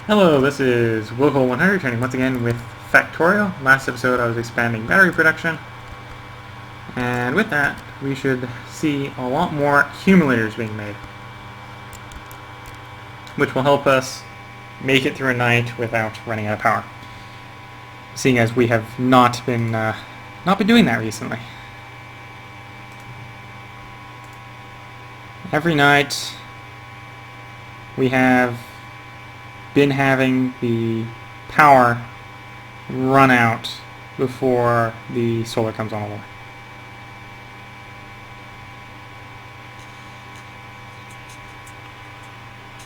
Hello, this is Willcol100 returning once again with Factorio. Last episode I was expanding battery production, and with that we should see a lot more accumulators being made, which will help us make it through a night without running out of power, seeing as we have not been doing that recently. Every night we have been having the power run out before the solar comes online.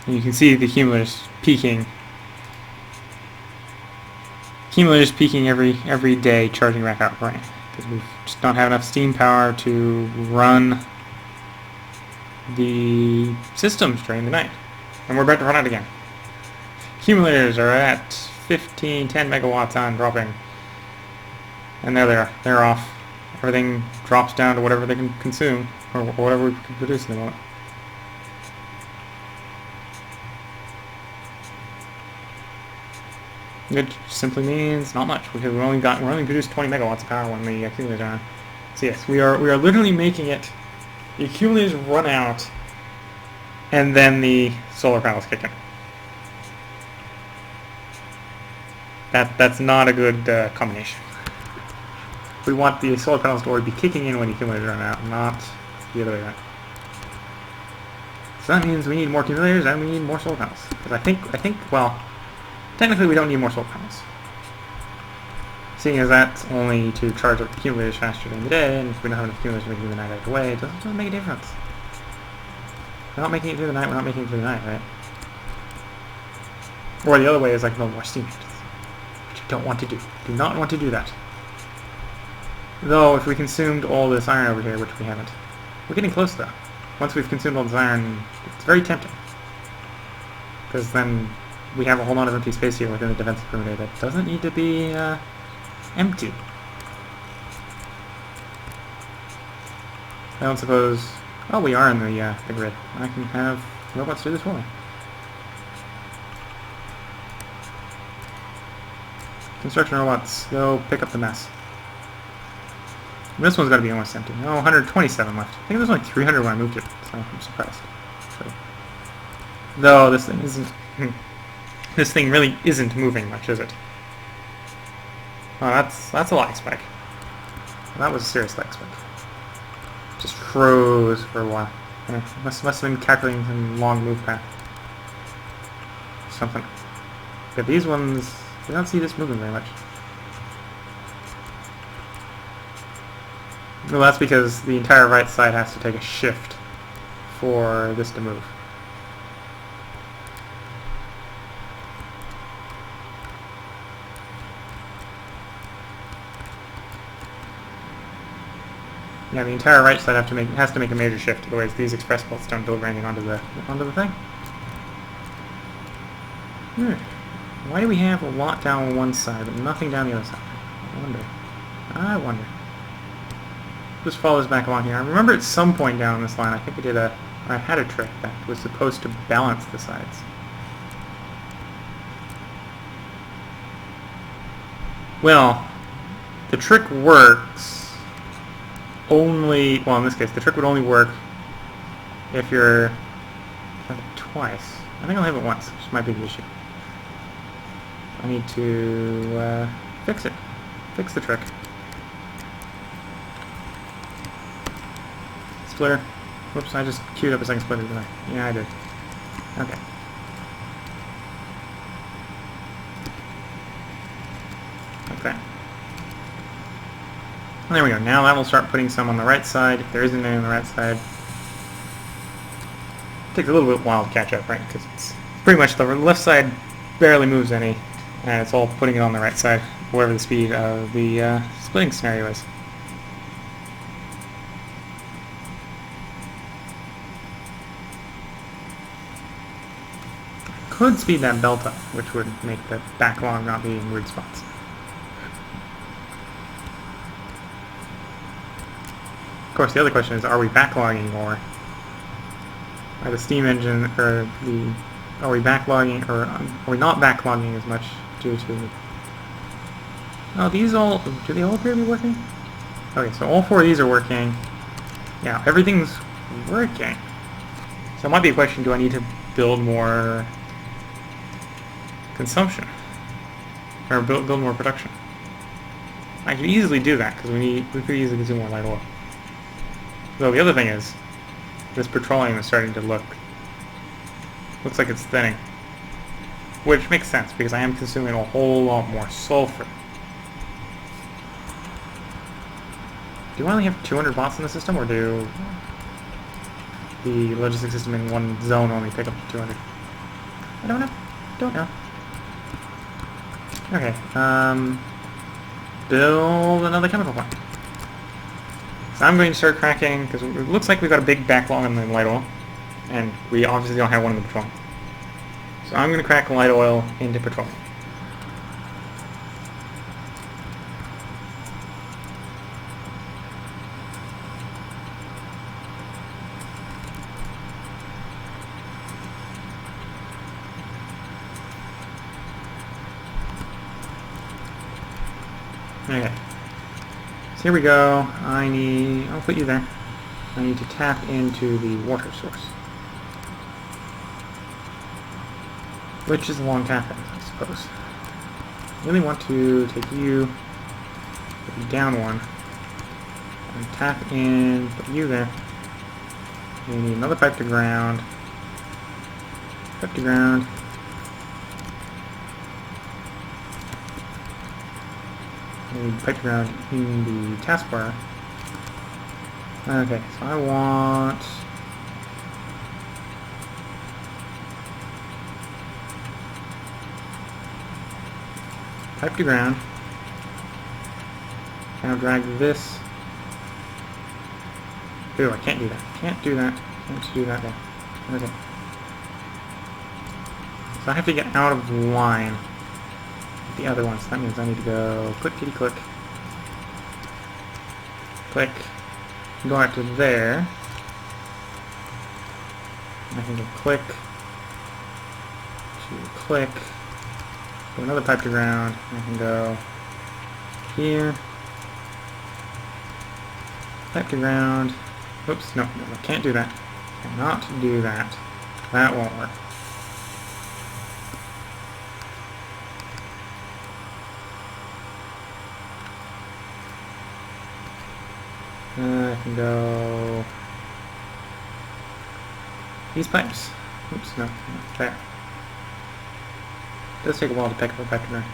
And you can see the accumulators peaking. Accumulators peaking every day, charging back out, right? Because we just don't have enough steam power to run the systems during the night. And we're about to run out again. Accumulators are at 10 megawatts on, dropping. And there they are. They're off. Everything drops down to whatever they can consume, or whatever we can produce in the moment. It simply means not much, because we're only produced 20 megawatts of power when the accumulators are on. So yes, we are literally making it. The accumulators run out, and then the solar panels kick in. That's not a good combination. We want the solar panels to already be kicking in when the accumulators run out, not the other way around. So that means we need more accumulators and we need more solar panels. Because I think, well, technically we don't need more solar panels, seeing as that's only to charge up the accumulators faster during the day, and if we don't have enough accumulators to make it through the night either way, it doesn't make a difference. We're not making it through the night, we're not making it through the night, right? Or the other way is like no more steam engines. Don't want to do. Do not want to do that. Though, if we consumed all this iron over here, which we haven't, we're getting close though. Once we've consumed all this iron, it's very tempting. Because then we have a whole lot of empty space here within the defensive perimeter that doesn't need to be empty. I don't suppose... Oh, we are in the grid. I can have robots do this for me. Construction robots, go pick up the mess. This one's got to be almost empty. Oh, 127 left. I think there was only 300 when I moved it, so I'm surprised. So, though this thing isn't... this thing really isn't moving much, is it? Oh, that's a lag spike. That was a serious lag spike. Just froze for a while. Yeah, must have been calculating some long move path. Something. But these ones... I don't see this moving very much. Well, that's because the entire right side has to take a shift for this to move. Yeah, the entire right side has to make a major shift, otherwise these express bolts don't deliver anything onto the thing. Why do we have a lot down one side, but nothing down the other side? I wonder. Just follow this back along here. I remember at some point down this line, I think I had a trick that was supposed to balance the sides. Well, the trick works only, well in this case, the trick would only work if you're, I have it twice. I think I'll have it once, which might be the issue. I need to fix it. Fix the trick. Splitter. Whoops, I just queued up a second splitter, didn't I? Yeah, I did. Okay. Okay. There we go. Now that will start putting some on the right side, if there isn't any on the right side. It takes a little bit while to catch up, right? Because it's pretty much the left side barely moves any. And it's all putting it on the right side, whatever the speed of the splitting scenario is. Could speed that belt up, which would make the backlog not be in weird spots. Of course, the other question is, are we backlogging more? Are the steam engine, or the Are we backlogging, or are we not backlogging as much due to... Oh, these all... Do they all appear to be working? Okay, so all 4 of these are working. Yeah, everything's working. So it might be a question, do I need to build more consumption? Or build more production? I could easily do that, because we could easily consume more light oil. Though the other thing is, this petroleum is starting to looks like it's thinning. Which makes sense, because I am consuming a whole lot more sulfur. Do I only have 200 bots in the system, or do the logistic system in one zone only pick up 200? I don't know. Don't know. Okay, build another chemical plant. So I'm going to start cracking, because it looks like we've got a big backlog in the light oil, and we obviously don't have one in the petroleum. So I'm going to crack light oil into petroleum. Okay. So here we go. I'll put you there. I need to tap into the water source. Which is a long tap in, I suppose. I really want to take you, put you down one, and tap in, put you there. We need another pipe to ground. Pipe to ground. We pipe to ground in the taskbar. Okay, so I want pipe to ground. Now drag this. Ooh, I can't do that. Can't do that. Can't do that there. Okay. So I have to get out of line with the other ones. That means I need to go click, kitty, click. Click. Go out to there. I can go click. To click. Go another pipe to ground. I can go here. Pipe to ground. Oops, no, I can't do that. Cannot do that. That won't work. I can go these pipes. Oops, no, there. It does take a while to pick up a pipe to ground.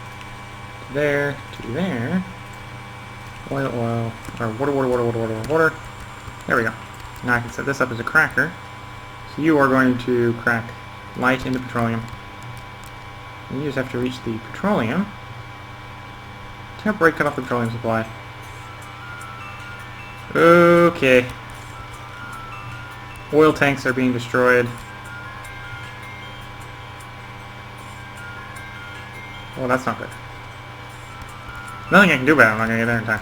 To there, to there. Oil, oil, or water, water, water, water, water, water. There we go. Now I can set this up as a cracker. So you are going to crack light into petroleum. And you just have to reach the petroleum. Temporarily cut off the petroleum supply. Okay. Oil tanks are being destroyed. Well, that's not good. Nothing I can do about it. I'm not going to get there in time.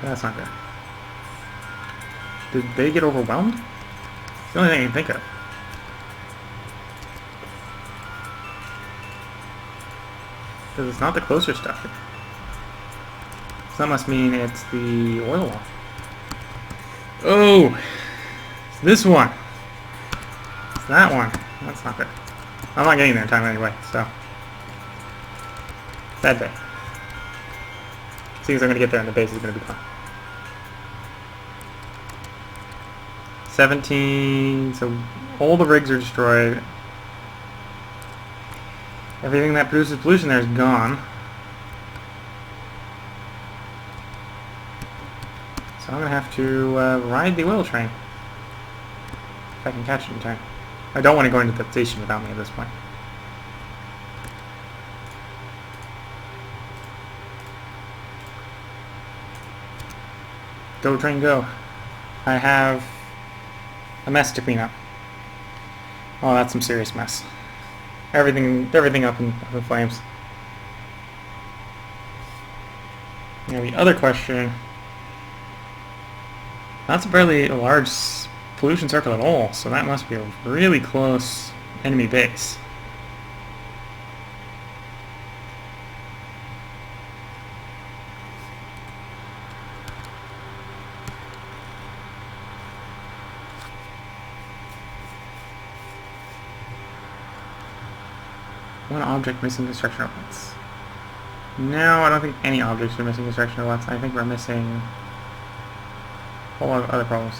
That's not good. Did they get overwhelmed? It's the only thing I can think of. Because it's not the closer stuff. So that must mean it's the oil wall. Oh! It's this one! It's that one. That's not good. I'm not getting there in time anyway, so... Bad day. Seeing as I'm going to get there and the base is going to be gone. 17, so all the rigs are destroyed. Everything that produces pollution there is gone. So I'm going to have to ride the oil train. If I can catch it in time. I don't want to go into the station without me at this point. Go train go. I have a mess to clean up. Oh, that's some serious mess. Everything up in flames. Now the other question. That's a fairly large pollution circle at all, so that must be a really close enemy base. One object missing construction outlets. No, I don't think any objects are missing construction outlets. I think we're missing a whole lot of other problems.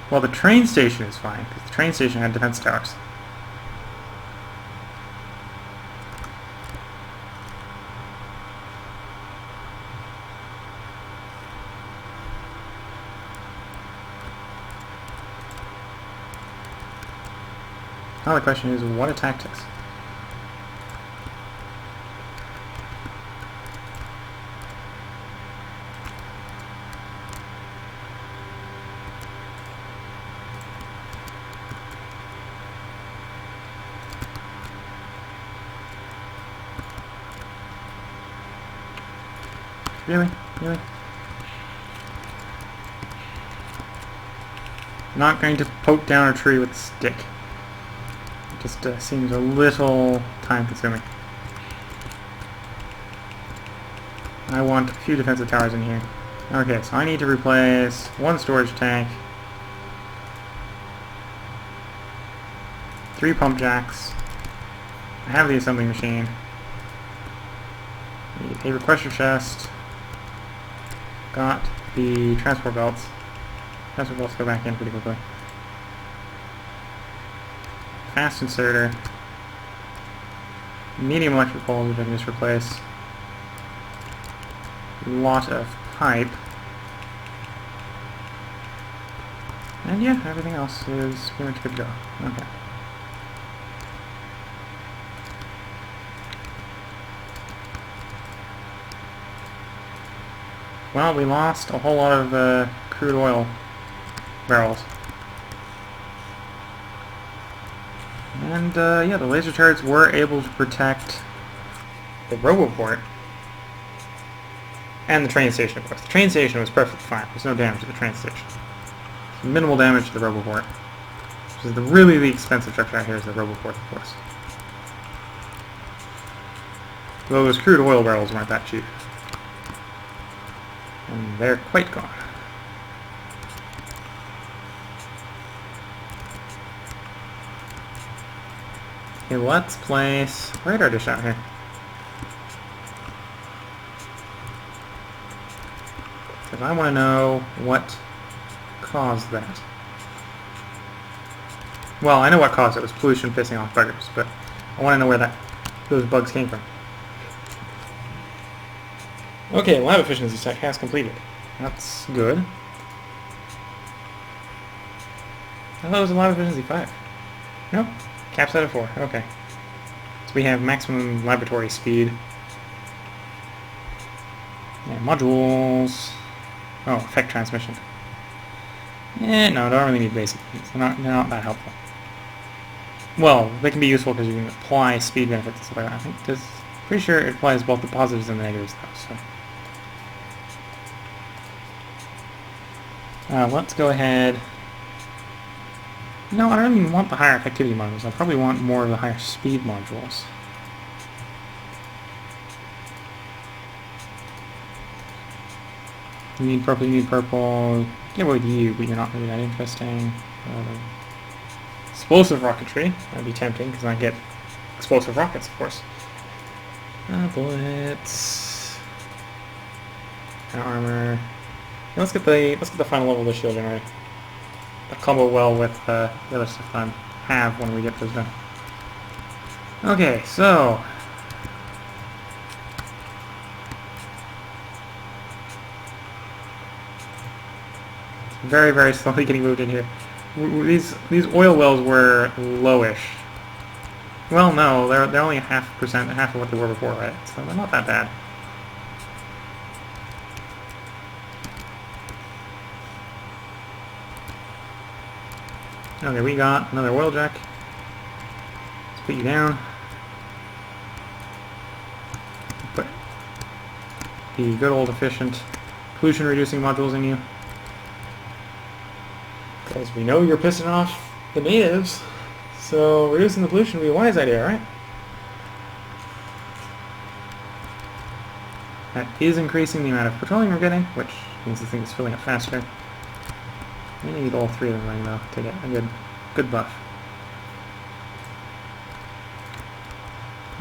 Well, the train station is fine, because the train station had defense towers. Now the question is, what attacked us? Really? Really? Not going to poke down a tree with a stick. It just seems a little time consuming. I want a few defensive towers in here. Okay, so I need to replace one storage tank, 3 pump jacks. I have the assembling machine. A requester chest. Got the transport belts. Transport belts go back in pretty quickly. Fast inserter. Medium electric poles, which I can just replace. Lot of pipe. And yeah, everything else is pretty much good to go. Okay. Well, we lost a whole lot of crude oil barrels. And yeah, the laser turrets were able to protect the roboport and the train station, of course. The train station was perfectly fine. There's no damage to the train station. Minimal damage to the roboport. Which is really the expensive structure out here is the roboport, of course. Though those crude oil barrels weren't that cheap. And they're quite gone. Okay, let's place a radar dish out here. Because I want to know what caused that. Well, I know what caused it. It was pollution pissing off buggers, but I want to know where those bugs came from. Okay, lab efficiency check has completed. That's good. I thought it was a lab efficiency 5. No? Caps out of 4. Okay. So we have maximum laboratory speed. Yeah, modules. Oh, effect transmission. No, don't really need basic things. They're not that helpful. Well, they can be useful because you can apply speed benefits and stuff like that. I think this. Pretty sure it applies both the positives and the negatives though, so. Let's go ahead. No, I don't even want the higher effectivity modules. I probably want more of the higher speed modules. You need purple, you need purple. Get away with you, but you're not really that interesting. Explosive rocketry. That'd be tempting, because I get explosive rockets, of course. Bullets. Armor. Yeah, let's get the final level of the shield generator. That'll combo well with the other stuff I have when we get those done. Okay, so very, very slowly getting moved in here. These oil wells were lowish. Well, no, they're only half of what they were before, right? So they're not that bad. Okay, we got another oil jack. Let's put you down. Put the good old efficient pollution reducing modules in you. Because we know you're pissing off the natives, so reducing the pollution would be a wise idea, right? That is increasing the amount of petroleum we're getting, which means the thing is filling up faster. We need all three of them running though to get a good buff.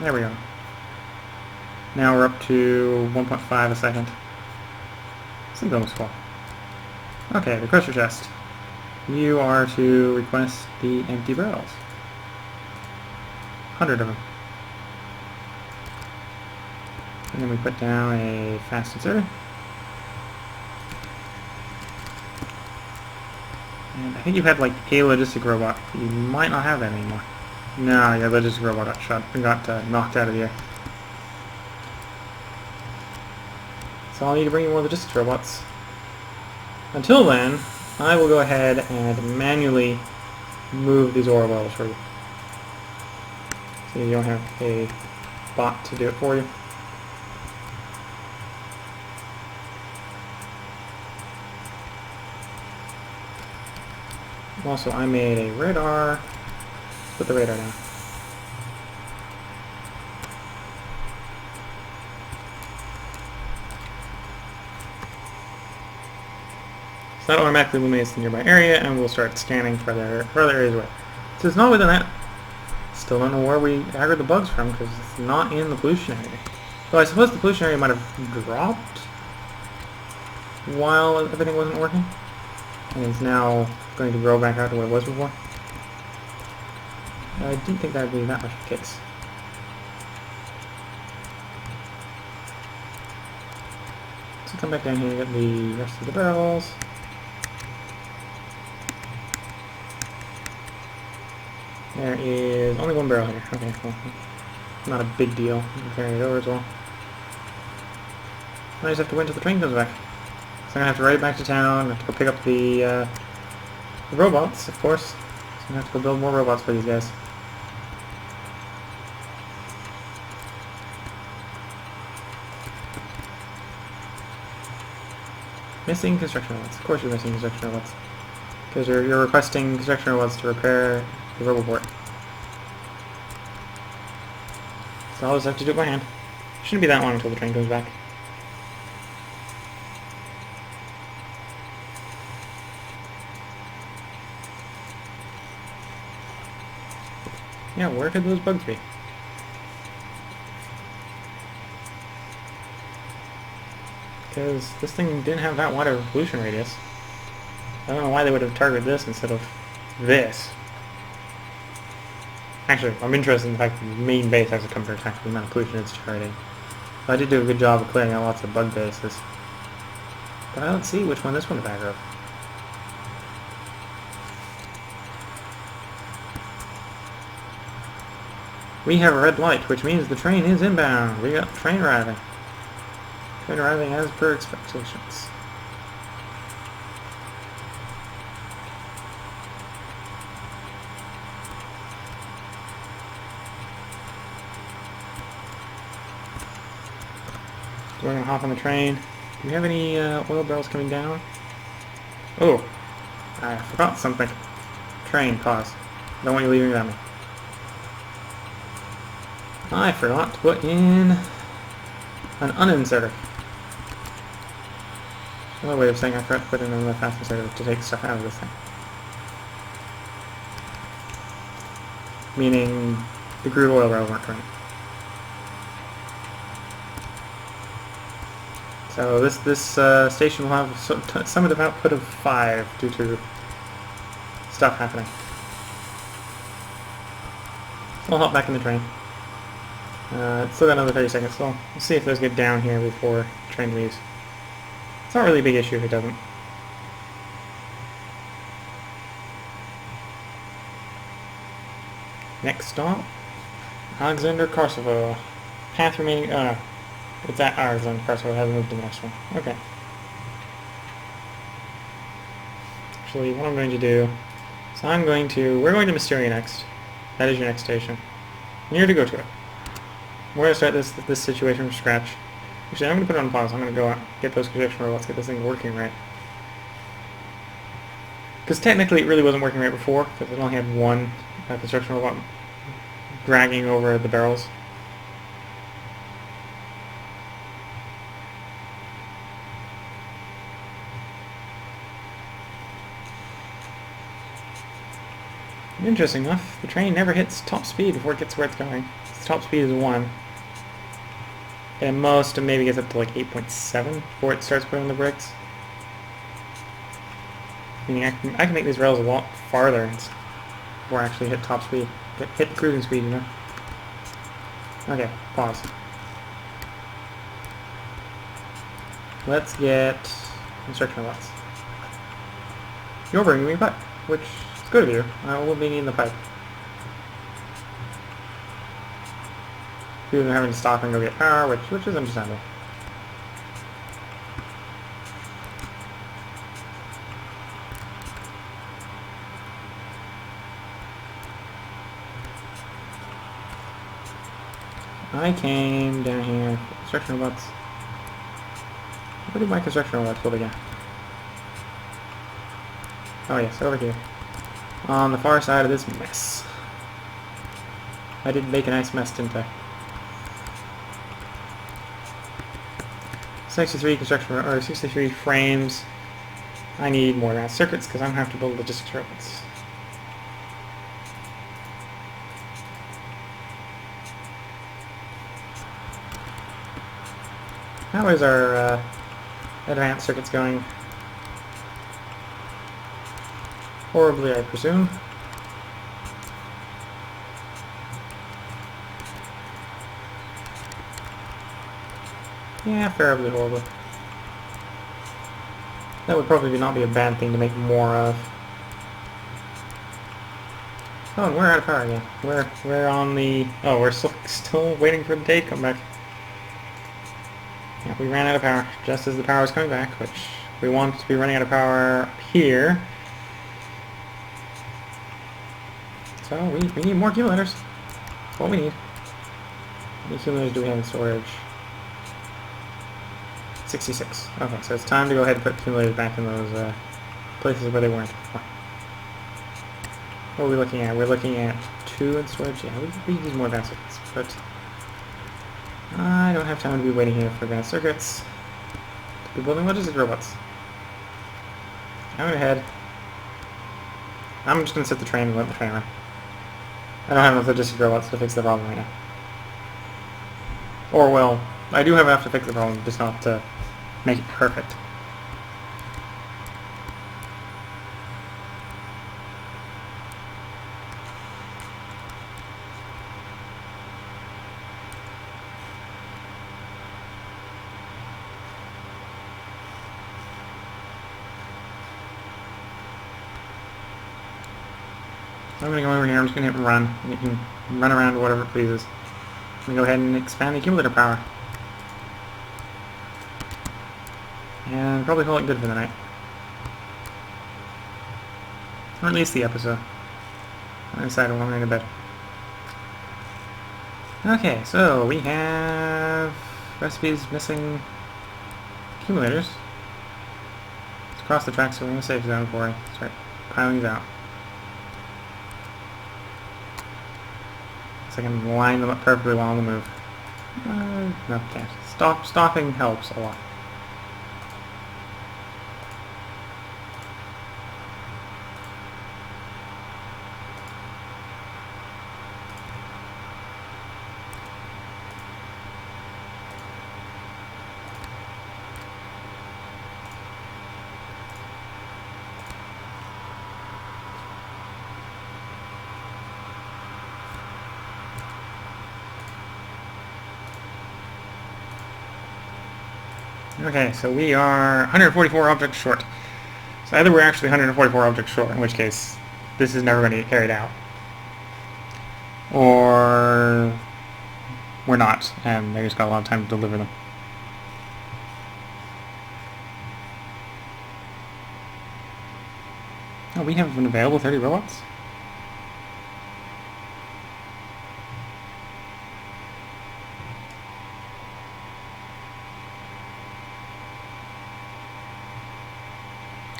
There we go. Now we're up to 1.5 a second. This thing's almost full. Okay, the crusher chest. You are to request the empty barrels. 100 of them. And then we put down a fast inserter. And I think you had like a logistic robot, but you might not have that anymore. No, your logistic robot got knocked out of the air. So I'll need to bring you more logistics robots. Until then, I will go ahead and manually move these ore wells for you. So you don't have a bot to do it for you. Also, I made a radar. Put the radar down. So that automatically illuminates the nearby area, and we'll start scanning for other areas away. So it's not within that. Still don't know where we aggroed the bugs from, because it's not in the pollution area. So I suppose the pollution area might have dropped while everything wasn't working, and is now going to grow back out to what it was before. I didn't think that would be that much the case. So come back down here and get the rest of the barrels. There is only one barrel here. Okay, well, not a big deal. You can carry it over as well. I just have to wait until the train comes back. So I'm gonna have to ride it back to town. I have to go pick up the robots, of course. So I'm gonna have to go build more robots for these guys. Missing construction robots. Of course you're missing construction robots. Because you're requesting construction robots to repair the roboport. So I'll just have to do it by hand. Shouldn't be that long until the train comes back. Yeah, where could those bugs be? Because this thing didn't have that wide of a pollution radius. I don't know why they would have targeted this instead of this. Actually, I'm interested in the fact that the main base has to come to attack the amount of pollution it's generating. So I did do a good job of clearing out lots of bug bases. But I don't see which one this one is aggro. We have a red light, which means the train is inbound. We got train arriving. Train arriving as per expectations. We're going to hop on the train. Do we have any oil barrels coming down? Oh, I forgot something. Train, pause. Don't want you leaving without me. I forgot to put in an uninserter. Another way of saying I forgot to put in another fast inserter to take stuff out of this thing. Meaning the crude oil barrels weren't running. So this station will have a summative output of 5 due to stuff happening. We'll hop back in the train. It's still got another 30 seconds, so we'll see if those get down here before the train leaves. It's not really a big issue if it doesn't. Next stop, Alexander Kosovo. Path remaining, it's at Alexander Kosovo, it hasn't moved to the next one. Okay. Actually, what I'm going to do, so we're going to Mysteria next. That is your next station. And you're to go to it. We're going to start this situation from scratch. Actually, I'm going to put it on pause. I'm going to go out, get those construction robots, get this thing working right. Because technically it really wasn't working right before, because it only had one construction robot dragging over the barrels. Interesting enough, the train never hits top speed before it gets where it's going. Its top speed is 1. And most maybe gets up to like 8.7 before it starts putting the brakes. Meaning I can make these rails a lot farther before I actually hit top speed. Hit the cruising speed, you know. Okay, pause. Let's get construction robots. You're bringing me a pipe, which is good of you. I will be needing the pipe. Even having to stop and go get power, which is understandable. I came down here for construction robots. Where did my construction robots go again? Oh yes, over here. On the far side of this mess. I did make a nice mess, didn't I? 63 construction, or 63 frames. I need more advanced circuits because I'm going to have to build logistics robots. How is our advanced circuits going? Horribly, I presume. Yeah, fairly horrible. That would probably not be a bad thing to make more of. Oh, and we're out of power again. We're on the... Oh, we're still waiting for the day to come back. Yeah, we ran out of power just as the power was coming back, which we want to be running out of power up here. So we need more accumulators. That's what we need. How many accumulators do we have in storage? 66. Okay, so it's time to go ahead and put accumulators back in those places where they weren't before. What are we looking at? We're looking at 2 in storage. Yeah, we use more advanced circuits, but I don't have time to be waiting here for advanced circuits. To be building logistics robots. I'm ahead. I'm just going to set the train and let the train run. I don't have enough logistics robots to fix the problem right now. Or, well, I do have enough to fix the problem, just not to make it perfect. I'm going to go over here, I'm just going to hit run, and you can run around whatever it pleases. I'm going to go ahead and expand the accumulator power. And probably call it good for the night. Or at least the episode. I decided when I'm going to bed. Okay, so we have recipes missing accumulators. Let's cross the tracks so we're in a safe zone before I start piling these out. So I can line them up perfectly while on the move. No, can't. Stopping helps a lot. Okay, so we are 144 objects short. So either we're actually 144 objects short, in which case this is never going to get carried out, or we're not, and they just got a lot of time to deliver them. Oh, we have an available 30 robots?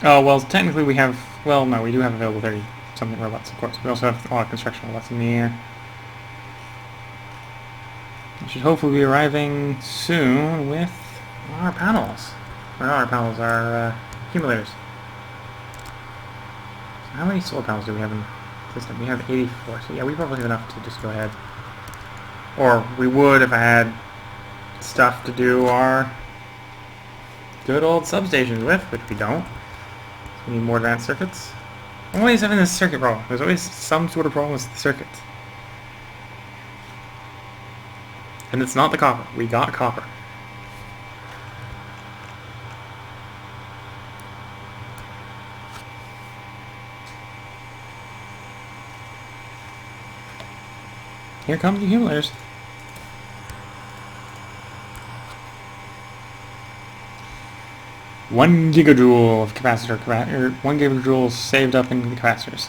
Oh, well, technically we have... Well, no, we do have available 30-something robots, of course. We also have a lot of construction robots in the air. We should hopefully be arriving soon with our panels. Or not our panels, our accumulators. So how many solar panels do we have in the system? We have 84, so yeah, we probably have enough to just go ahead. Or we would if I had stuff to do our good old substations with, which we don't. So we need more advanced circuits. I'm always having this circuit problem. There's always some sort of problem with the circuits. And it's not the copper. We got copper. Here come the accumulators. One gigajoule of capacitor, or 1 gigajoule saved up in the capacitors.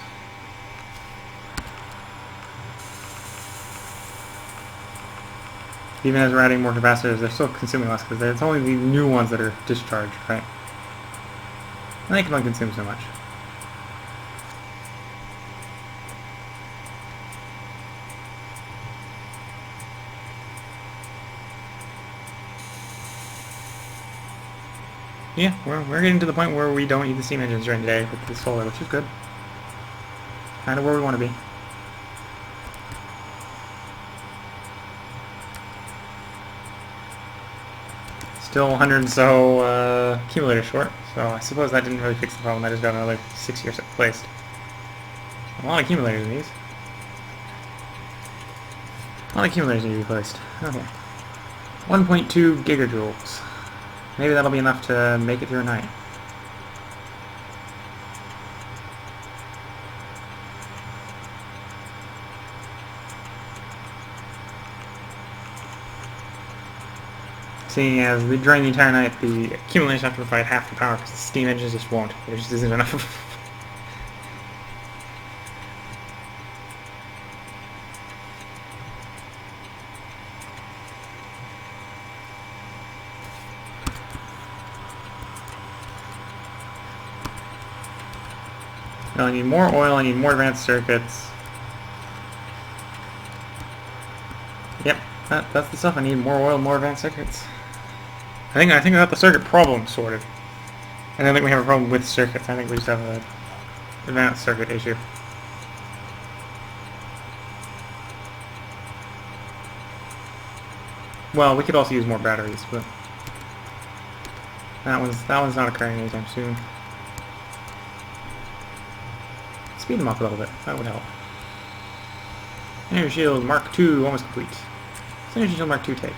Even as we're adding more capacitors, they're still consuming less because it's only the new ones that are discharged, right? And they can only consume so much. Yeah, we're getting to the point where we don't need the steam engines during the day with the solar, which is good. Kind of where we want to be. Still 100 and so accumulator short, so I suppose that didn't really fix the problem. I just got another 6 years placed. A lot of accumulators in these. A lot of accumulators need to be placed. Okay. 1.2 gigajoules. Maybe that'll be enough to make it through a night. Seeing as during the entire night the accumulators have to provide half the power because the steam engines just won't. There just isn't enough of them. I need more oil, I need more advanced circuits. Yep, that's the stuff. I need more oil, more advanced circuits. I think I got the circuit problem sorted. I don't think we have a problem with circuits. I think we just have an advanced circuit issue. Well, we could also use more batteries, but that one's not occurring anytime soon. Speed them up a little bit. That would help. Energy Shield Mark II almost complete. What's Energy Shield Mark II take?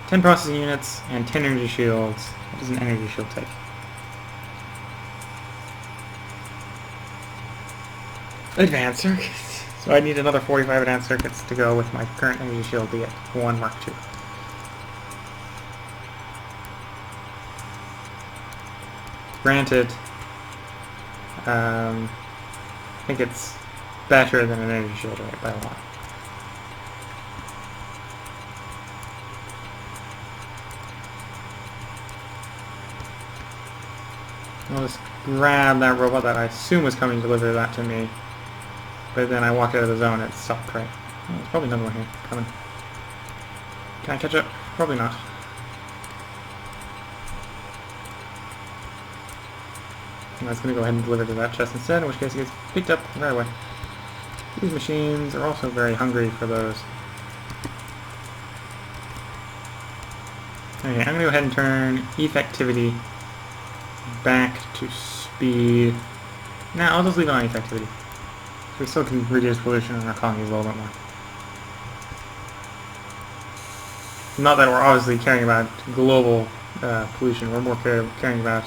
10 processing units and 10 energy shields. What does an energy shield take? Advanced circuits. So I need another 45 advanced circuits to go with my current energy shield to get 1 Mark II. Granted, I think it's better than an energy shield, right, by a lot. I'll just grab that robot that I assume was coming to deliver that to me. But then I walked out of the zone and it stopped, right? Oh, there's probably another one here coming. Can I catch up? Probably not. I was going to go ahead and deliver to that chest instead, in which case it gets picked up right away. These machines are also very hungry for those. Okay, I'm going to go ahead and turn effectivity back to speed. Nah, I'll just leave it on effectivity. So we still can reduce pollution in our colonies a little bit more. Not that we're obviously caring about global pollution, we're more caring about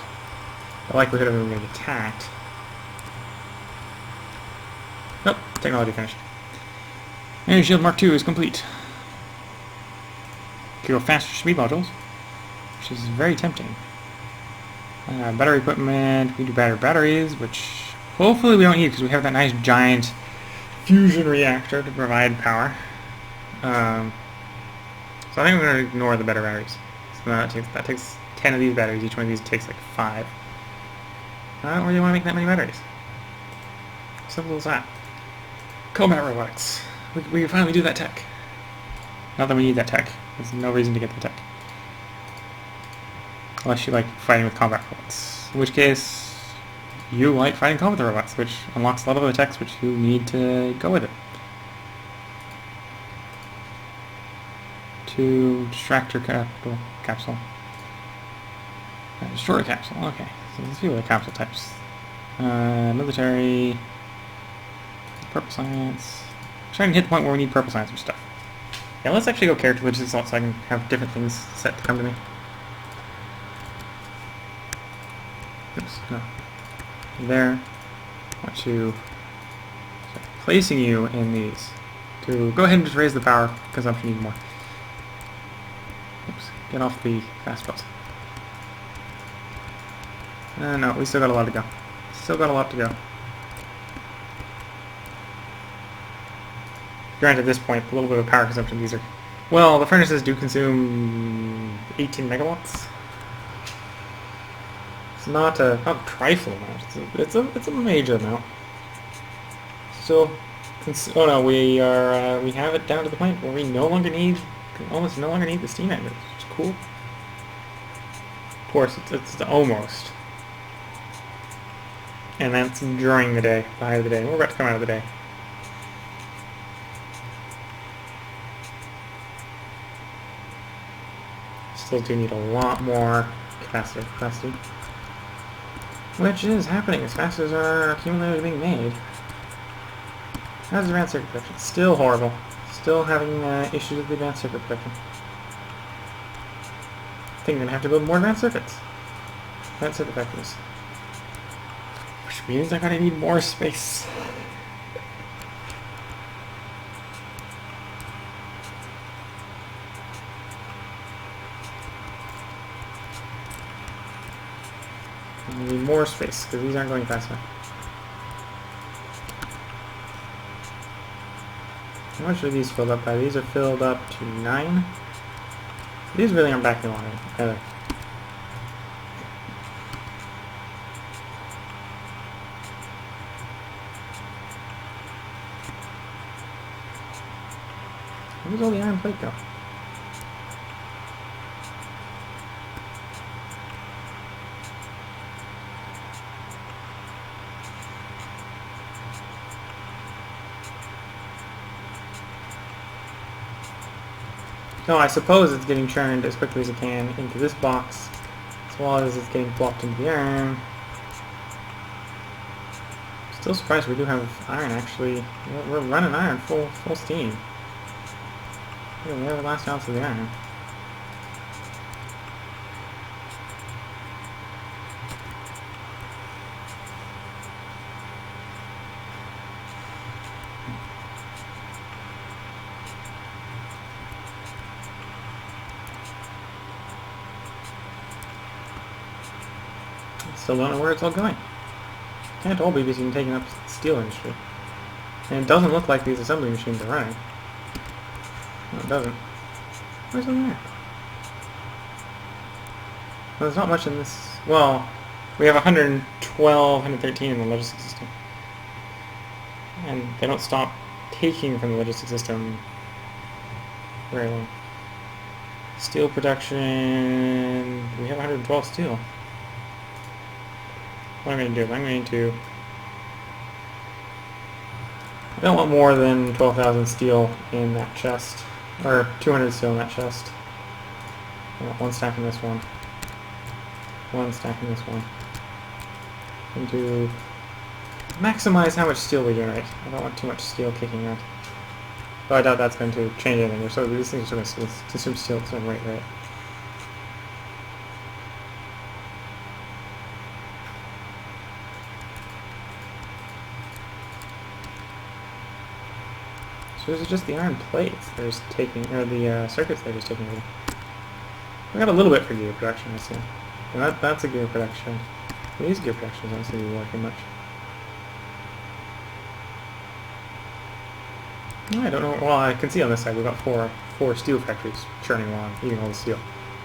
the likelihood of them getting attacked. Nope, technology finished. Energy Shield Mark II is complete. Can go faster speed modules, which is very tempting. Battery equipment, we do batteries, which hopefully we don't need because we have that nice giant fusion reactor to provide power. So I think we're going to ignore the better batteries. So that takes 10 of these batteries, each one of these takes like 5. I don't really want to make that many batteries. Simple as that. Combat robotics. We finally do that tech. Not that we need that tech. There's no reason to get the tech. Unless you like fighting with combat robots. In which case, you like fighting combat robots, which unlocks a lot of the techs which you need to go with it. To distractor capsule. Destroyer capsule, okay. So there's a few other capsule types. Military. Purple science. I'm trying to hit the point where we need purple science for stuff. Yeah, let's actually go character logistics so I can have different things set to come to me. Oops, no. There. I want to start placing you in these. To go ahead and just raise the power consumption even more. Oops, get off the fast bus. No, we still got a lot to go. Still got a lot to go. Granted, at this point, a little bit of power consumption, these are... Well, the furnaces do consume 18 megawatts. It's not a trifling amount. It's a major amount. Still... Oh no, we have it down to the point where we almost no longer need the steam engines, which is cool. Of course, it's almost. And that's during the day, the height of the day. We're about to come out of the day. Still do need a lot more capacity. Which is happening as fast as our accumulators are being made. How's the advanced circuit protection? Still horrible. Still having issues with the advanced circuit protection. I think I'm going to have to build more advanced circuits. Advanced circuit factories. Which means I'm going to need more space. I need more space, because these aren't going fast enough. How much are these filled up by? These are filled up to 9. These really aren't backing along either. Where's all the iron plate go? No, I suppose it's getting churned as quickly as it can into this box, as well as it's getting plopped into the iron. Still surprised we do have iron, actually. We're running iron full steam. Yeah, we have the last ounce of the iron. Still don't know where it's all going. Can't all be busy taking up the steel industry. And it doesn't look like these assembly machines are running. No, it doesn't. Where's the there? Well, there's not much in this... Well, we have 112, 113 in the logistics system. And they don't stop taking from the logistics system very long. Steel production... We have 112 steel. What I'm going to do is I'm going to... I don't want more than 12,000 steel in that chest. Or 200 steel in that chest. I want one stack in this one. One stack in this one. And to maximize how much steel we generate. I don't want too much steel kicking around. Though I doubt that's going to change anything. So these things are going to consume steel at some rate, right? So is it just the iron plates that are just taking, or the circuits that are just taking over? We got a little bit for gear production, I see. And that's a gear production. These gear productions don't seem to be working much. I don't know. Well, I can see on this side we've got four steel factories churning along, eating all the steel.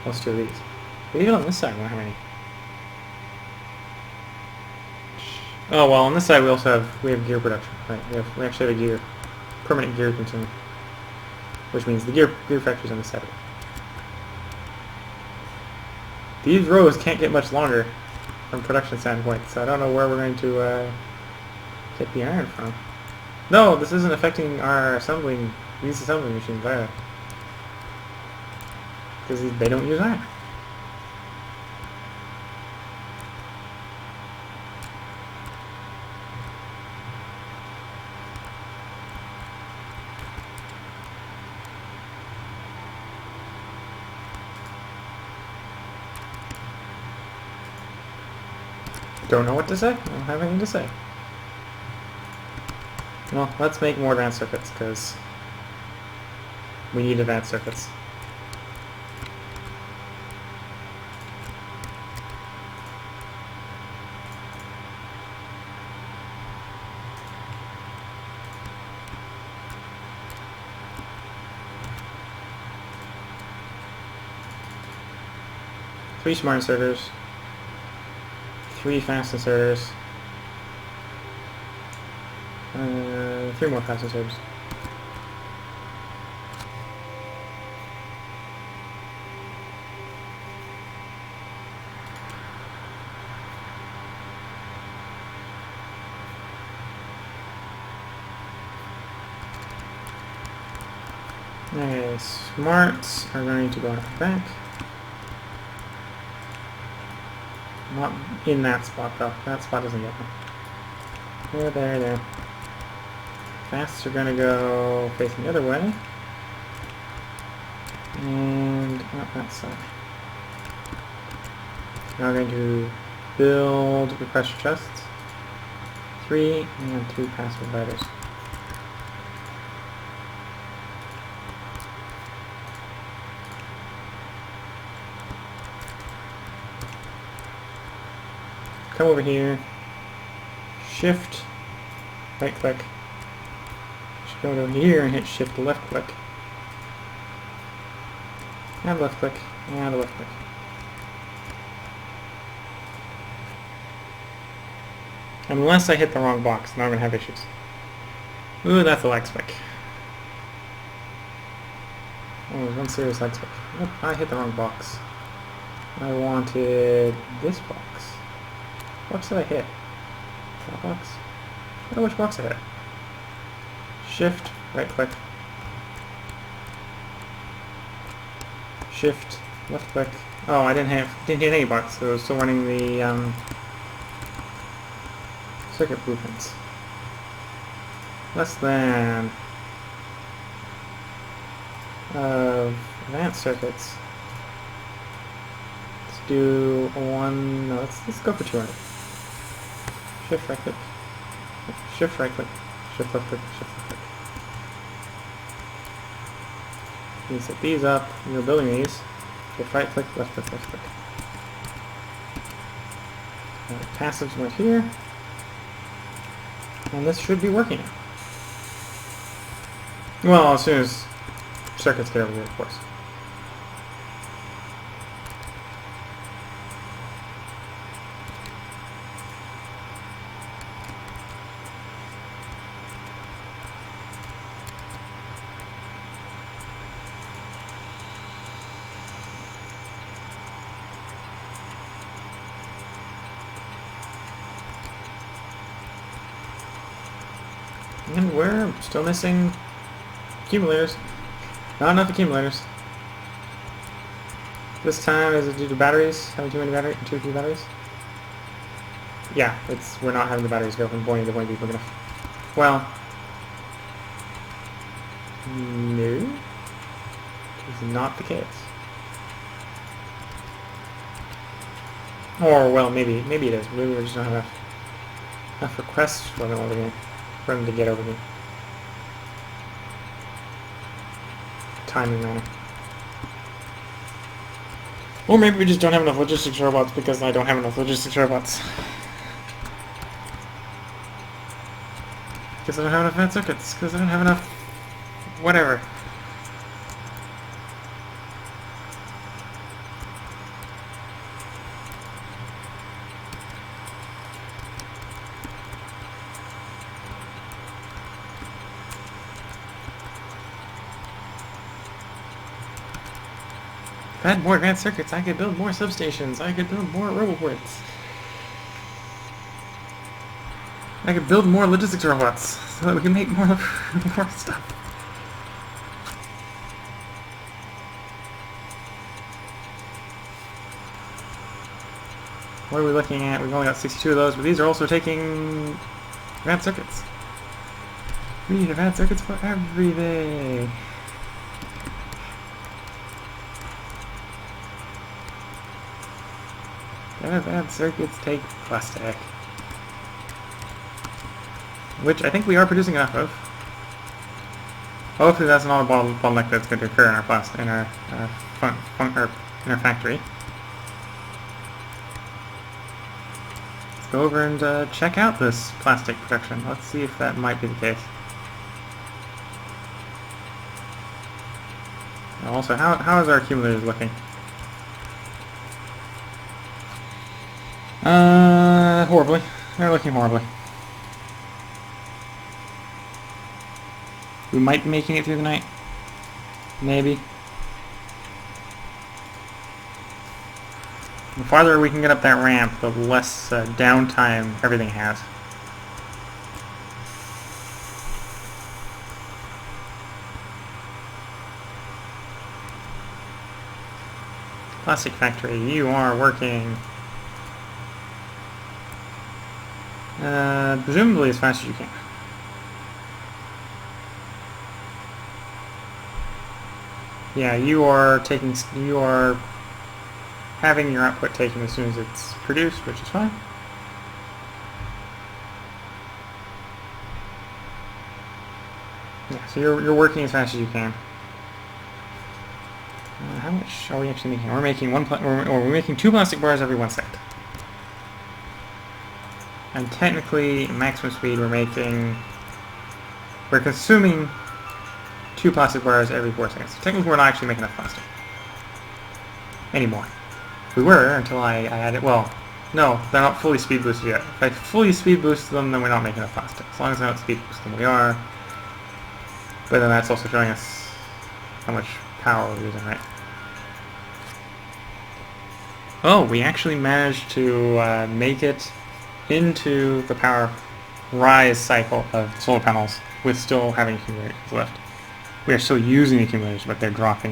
Most of these. But even on this side, we don't have any. Oh well, on this side we also have gear production. Right, we actually have a gear, permanent gear consumer, which means the gear factory's on this side of it. These rows can't get much longer from production standpoint, so I don't know where we're going to get the iron from. No, this isn't affecting our these assembling machines either, because they don't use iron. Don't know what to say. I don't have anything to say. Well, let's make more advanced circuits, because we need advanced circuits. Three smart inserters. 3 fast inserters. 3 more fast inserters. Okay, smarts are going to go in the back. Not in that spot though. That spot doesn't get them. There. Fasts are going to go facing the other way. And not that side. Now we're going to build requester chests. 3 and 2 passive dividers. Come over here, shift, right click, should go over here and hit shift left click, and left click, and left click. Unless I hit the wrong box, then I'm going to have issues. Ooh, that's a lag spike. Oh, there's one serious lag spike. Oh, I hit the wrong box. I wanted this box. What box did I hit? That box? I don't know which box I hit. Shift, right click. Shift, left click. Oh, I didn't hit any box, so I was still running the circuit blueprints. Less than of advanced circuits. Let's do one. No, let's go for 200. Shift right click. Shift right click. Shift left click. Shift left click. You set these up. You're building these. Shift right click. Left click. Left click. Passives went here. And this should be working now. Well, as soon as circuits get over here, of course. And we're still missing accumulators. Not enough accumulators. This time, is it due to batteries? Having too few batteries? Yeah, we're not having the batteries go from point A to point B quick enough. Well, no, it's not the case. Or well, maybe it is. Maybe we just don't have enough requests for them over here. For them to get over here. Timing manner. Or maybe we just don't have enough logistics robots because I don't have enough logistics robots. Because I don't have enough advanced circuits. Because I don't have enough... whatever. If I had more advanced circuits, I could build more substations, I could build more roboports. I could build more logistics robots, so that we can make more stuff. What are we looking at? We've only got 62 of those, but these are also taking advanced circuits. We need advanced circuits for everything. Advanced circuits take plastic. Which I think we are producing enough of. Hopefully that's not a bottleneck that's going to occur in our factory. Let's go over and check out this plastic production. Let's see if that might be the case. Also, how is our accumulators looking? Horribly. They're looking horribly. We might be making it through the night. Maybe. The farther we can get up that ramp, the less downtime everything has. Plastic factory, you are working. Presumably as fast as you can. Yeah, you are having your output taken as soon as it's produced, which is fine. Yeah, so you're working as fast as you can. How much are we actually making? We're making we're making 2 plastic bars every 1 second. And technically, maximum speed, we're consuming 2 plastic bars every 4 seconds. So technically, we're not actually making enough plastic anymore. We were until I added. Well, no, they're not fully speed boosted yet. If I fully speed boost them, then we're not making enough plastic. As long as I don't speed boost them, we are. But then that's also showing us how much power we're using, right? Oh, we actually managed to make it into the power rise cycle of solar panels with still having accumulators left. We are still using the accumulators, but they're dropping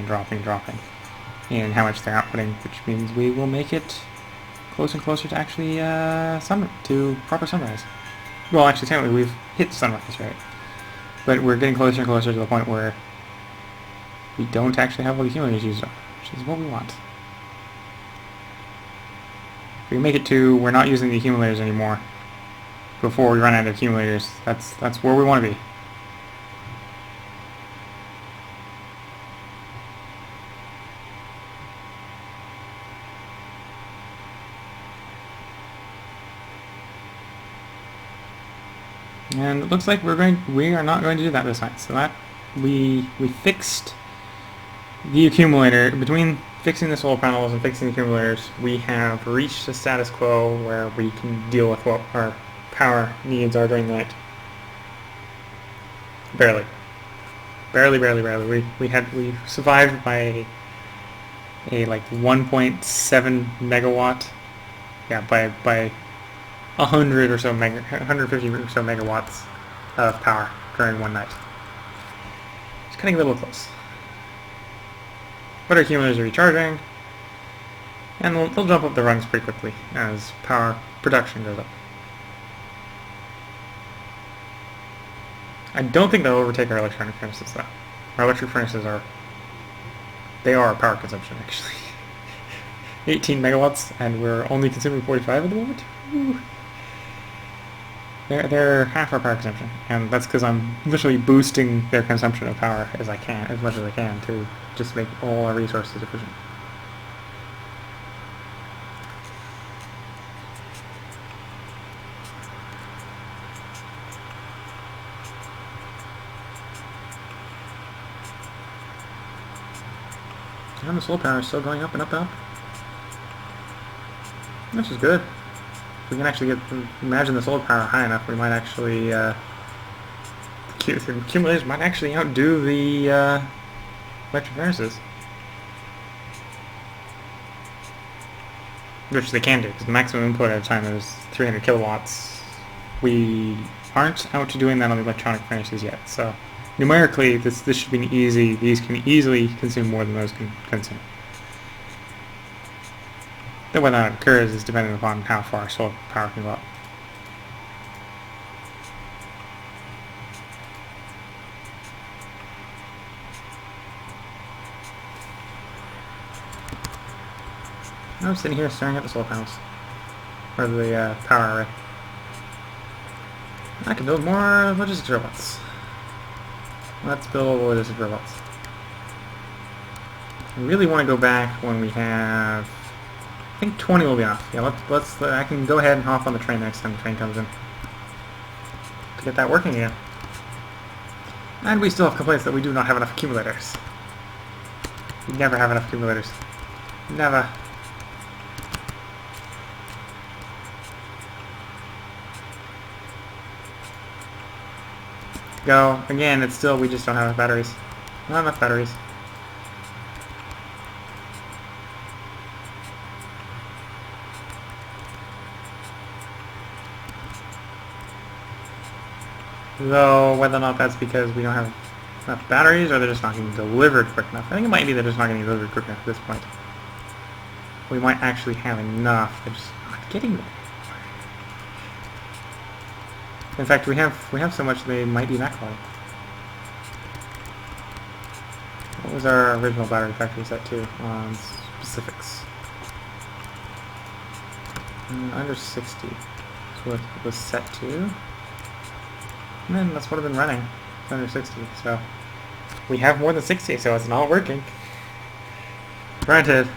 in how much they're outputting, which means we will make it closer and closer to actually to proper sunrise. Well, actually, technically, we've hit sunrise, right? But we're getting closer and closer to the point where we don't actually have all the accumulators used up, which is what we want. If we make it to we're not using the accumulators anymore before we run out of accumulators, that's where we want to be. And it looks like we are not going to do that this time. So that we fixed the accumulator. Between fixing the solar panels and fixing the accumulators, we have reached a status quo where we can deal with what our power needs are during the night. Barely. We survived by a like 1.7 megawatt. Yeah, by 100 or so 150 or so megawatts of power during one night. It's cutting a little close. But our accumulators are recharging, and they'll jump up the rungs pretty quickly as power production goes up. I don't think they'll overtake our electronic furnaces though. Our electric furnaces are power consumption actually. 18 megawatts, and we're only consuming 45 at the moment. Woo. They're half our power consumption, and that's because I'm literally boosting their consumption of power as much as I can to just make all our resources efficient. And the solar power is still going up and up and up. This is good. If we can actually imagine the solar power high enough, we might actually, the accumulators might actually outdo the electric furnaces. which they can do, because the maximum input at a time is 300 kilowatts. We aren't out to doing that on the electronic furnaces yet, so numerically this should be easy. These can easily consume more than those can consume. Then whether that occurs is dependent upon how far solar power can go up. I'm sitting here staring at the solar panels, or the power array. I can build more logistics robots. Let's build logistics robots. I really want to go back when we have, I think 20 will be enough. Yeah, I can go ahead and hop on the train next time the train comes in to get that working again. And we still have complaints that we do not have enough accumulators. We never have enough accumulators. Never. Go. Again, it's still, we just don't have enough batteries. Not enough batteries. Though, whether or not that's because we don't have enough batteries or they're just not getting delivered quick enough. I think it might be they're just not getting delivered quick enough at this point. We might actually have enough, they're just not getting there. In fact, we have so much they might be backlogged. What was our original battery factory set to on specifics? Under 60 is what it was set to. And then that's what I've been running. It's under 60, so we have more than 60, so it's not working. Granted,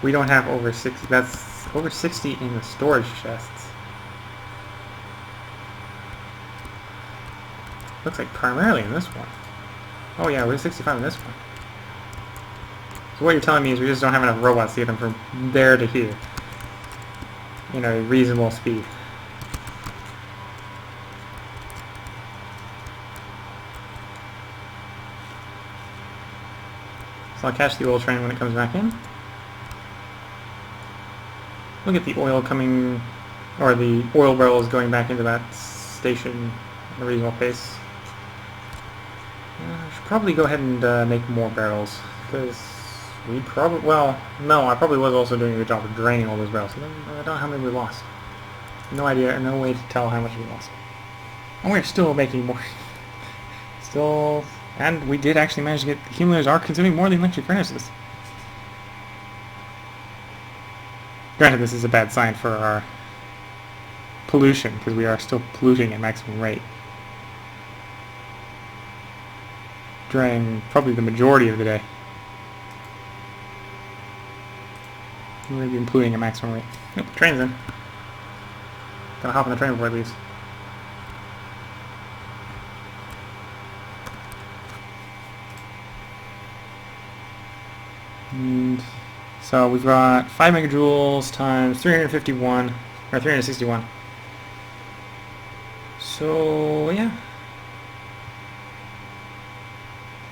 we don't have over 60. That's over 60 in the storage chests. Looks like primarily in this one. Oh yeah, we're 65 in this one. So what you're telling me is we just don't have enough robots to get them from there to here in a reasonable speed. So I'll catch the oil train when it comes back in. We'll get the oil coming, or the oil barrels going back into that station at a reasonable pace. I should probably go ahead and make more barrels, because we probably, well, no, I probably was also doing a good job of draining all those barrels. So I don't know how many we lost. No idea, no way to tell how much we lost. And we're still making more. Still, and we did actually manage to get, the accumulators are consuming more than electric furnaces. Granted, this is a bad sign for our pollution, because we are still polluting at maximum rate during probably the majority of the day. We're even polluting at maximum rate. Nope, train's in. Gotta hop on the train before it leaves. And so we've got 5 megajoules times 351, or 361. So, yeah.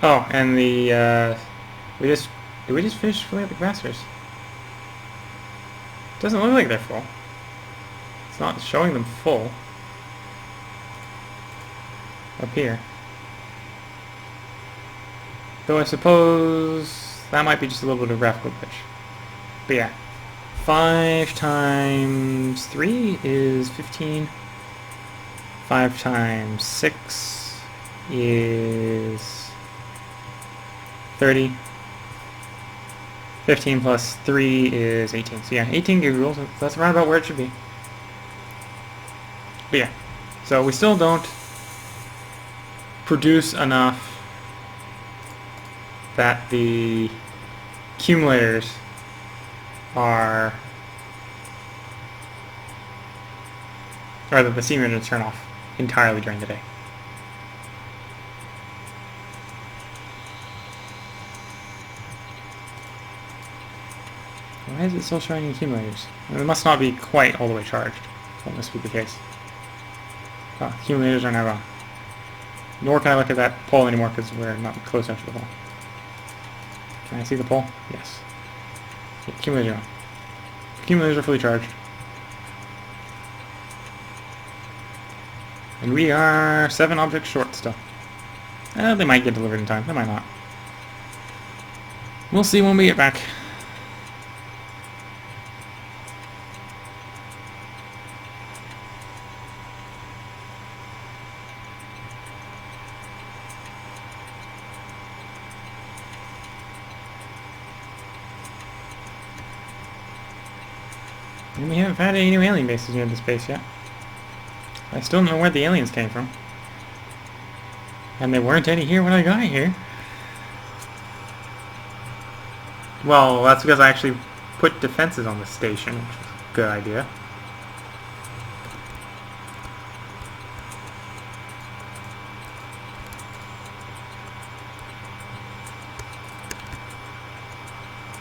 Oh, and the, did we just finish filling up the capacitors? Doesn't look like they're full. It's not showing them full. Up here. Though I suppose that might be just a little bit of graphical glitch. But yeah. 5 times 3 is 15. 5 times 6 is 30. 15 plus 3 is 18. So yeah, 18 gigajoules. That's around about where it should be. But yeah, so we still don't produce enough that the accumulators are, or that the steam engines turn off entirely during the day. Why is it still showing accumulators? It must not be quite all the way charged. That must be the case. Oh, accumulators are now gone. Nor can I look at that pole anymore because we're not close enough to the pole. Can I see the pole? Yes. The accumulators are on. accumulators are fully charged. And we are 7 objects short still. They might get delivered in time. They might not. We'll see when we get back. And we haven't found any new alien bases near this base yet. I still don't know where the aliens came from. And there weren't any here when I got here. Well, that's because I actually put defenses on the station, which was a good idea.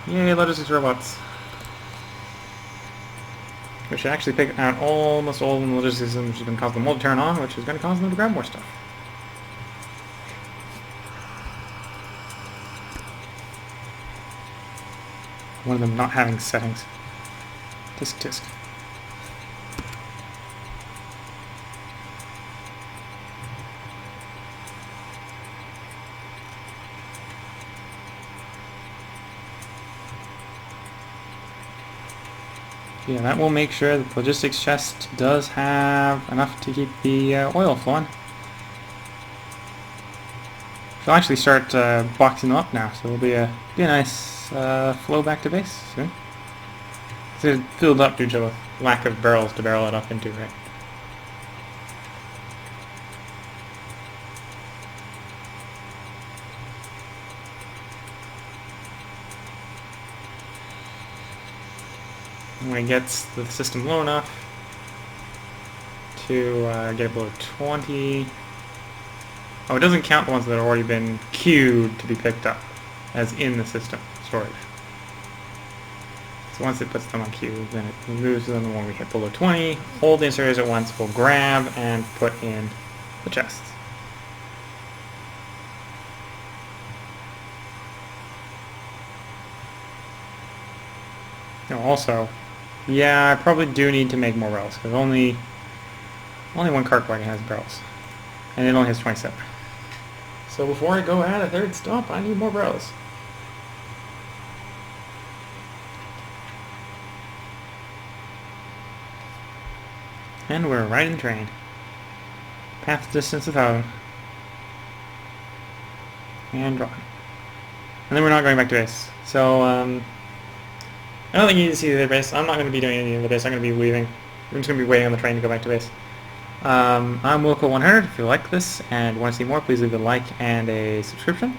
Yay, logistics robots. We should actually pick out almost all of the logistics systems, which is going to cause them all to turn on, which is going to cause them to grab more stuff. One of them not having settings. Tisk. Yeah, that will make sure that the logistics chest does have enough to keep the oil flowing. She'll actually start boxing them up now, so it'll be a nice flow back to base soon. It's filled up due to a lack of barrels to barrel it up into, right? When it gets the system low enough to get below 20. Oh, it doesn't count the ones that have already been queued to be picked up as in the system storage. So once it puts them on queue, then it moves them when we hit below 20. Hold the inserters at once, we'll grab and put in the chests. Now also, yeah, I probably do need to make more barrels, because only one cart wagon has barrels. And it only has 27. So before I go add a third stop, I need more barrels. And we're riding the train. Path distance 1,000. And drawn. And then we're not going back to base. So, I don't think you need to see the base. I'm not going to be doing any of the base. I'm going to be leaving. I'm just going to be waiting on the train to go back to base. I'm Willcol100. If you like this and want to see more, please leave a like and a subscription.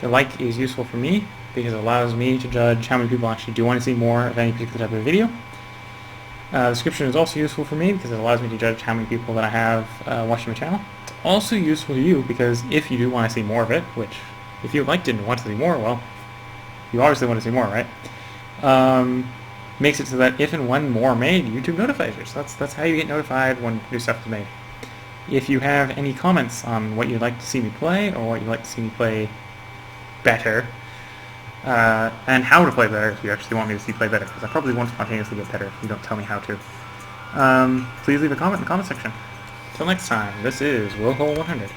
The like is useful for me because it allows me to judge how many people actually do want to see more of any particular type of video. The subscription is also useful for me because it allows me to judge how many people that I have watching my channel. It's also useful to you because if you do want to see more of it, which if you liked it and want to see more, well, you obviously want to see more, right? Makes it so that if and when more are made, YouTube notifies you. So that's how you get notified when new stuff is made. If you have any comments on what you'd like to see me play, or what you'd like to see me play better, and how to play better if you actually want me to see play better, because I probably won't spontaneously get better if you don't tell me how to, please leave a comment in the comment section. Until next time, this is Willcol100.